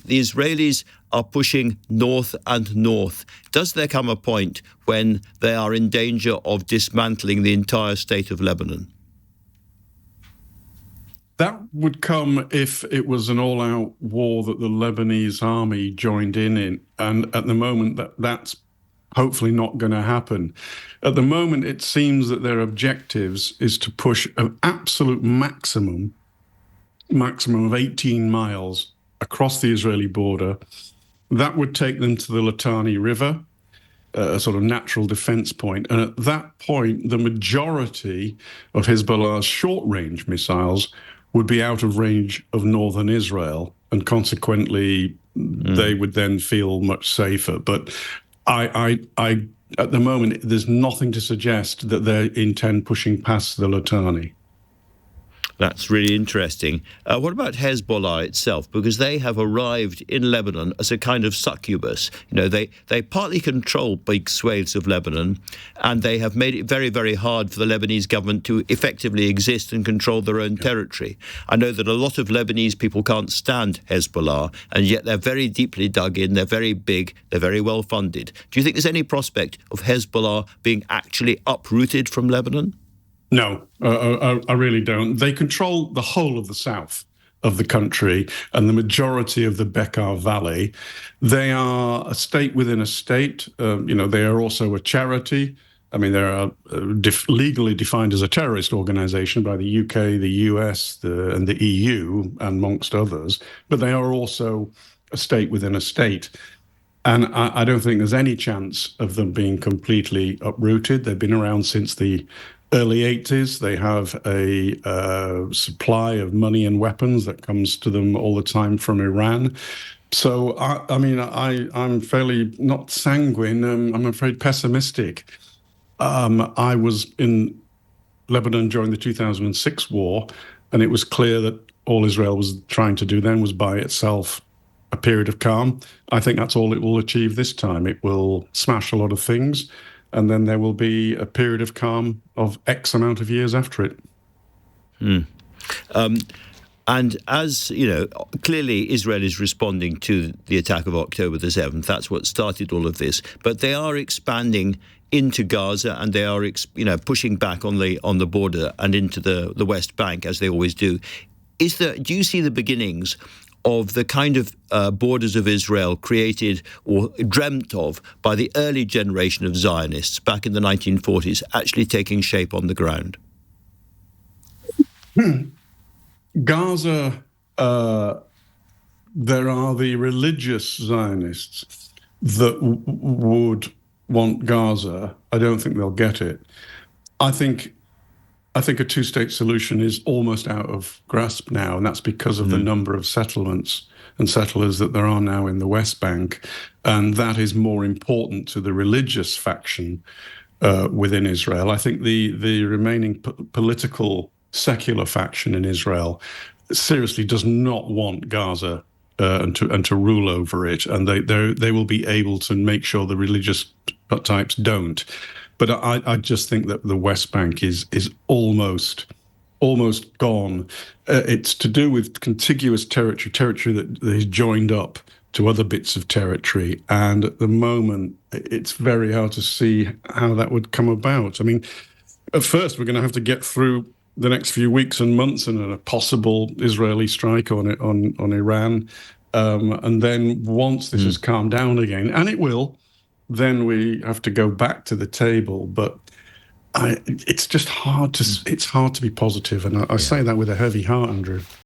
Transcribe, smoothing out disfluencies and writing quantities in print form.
the Israelis are pushing north and north. Does there come a point when they are in danger of dismantling the entire state of Lebanon? That would come if it was an all-out war that the Lebanese army joined in. And at the moment, that's hopefully not going to happen. At the moment, it seems that their objectives is to push an absolute maximum of 18 miles across the Israeli border. That would take them to the Litani River, a sort of natural defense point. And at that point, the majority of Hezbollah's short-range missiles would be out of range of northern Israel, and consequently, they would then feel much safer. But I at the moment, there's nothing to suggest that they intend pushing past the Litani. That's really interesting. What about Hezbollah itself? Because they have arrived in Lebanon as a kind of succubus. You know, they partly control big swathes of Lebanon, and they have made it very, very hard for the Lebanese government to effectively exist and control their own territory. I know that a lot of Lebanese people can't stand Hezbollah, and yet they're very deeply dug in, they're very big, they're very well funded. Do you think there's any prospect of Hezbollah being actually uprooted from Lebanon? No, I really don't. They control the whole of the south of the country and the majority of the Bekaa Valley. They are a state within a state. They are also a charity. I mean, they are legally defined as a terrorist organization by the UK, the US, and the EU, amongst others. But they are also a state within a state. And I don't think there's any chance of them being completely uprooted. They've been around since the early 80s. They have a supply of money and weapons that comes to them all the time from Iran. So, I'm fairly not sanguine. I'm afraid pessimistic. I was in Lebanon during the 2006 war, and it was clear that all Israel was trying to do then was buy itself a period of calm. I think that's all it will achieve this time. It will smash a lot of things, and then there will be a period of calm of X amount of years after it. And as you know, clearly Israel is responding to the attack of October the 7th. That's what started all of this. But they are expanding into Gaza, and they are, pushing back on the border and into the West Bank, as they always do. Do you see the beginnings of the kind of borders of Israel created or dreamt of by the early generation of Zionists back in the 1940s actually taking shape on the ground? Gaza, there are the religious Zionists that would want Gaza. I don't think they'll get it. I think a two-state solution is almost out of grasp now, and that's because of the number of settlements and settlers that there are now in the West Bank, and that is more important to the religious faction within Israel. I think the remaining political secular faction in Israel seriously does not want Gaza and to rule over it, and they will be able to make sure the religious types don't. But I just think that the West Bank is almost gone. It's to do with contiguous territory that is joined up to other bits of territory. And at the moment, it's very hard to see how that would come about. I mean, at first, we're going to have to get through the next few weeks and months and a possible Israeli strike on Iran. And then once this has calmed down again, and it will, then we have to go back to the table. But it's just hard to be positive, and I say that with a heavy heart, Andrew.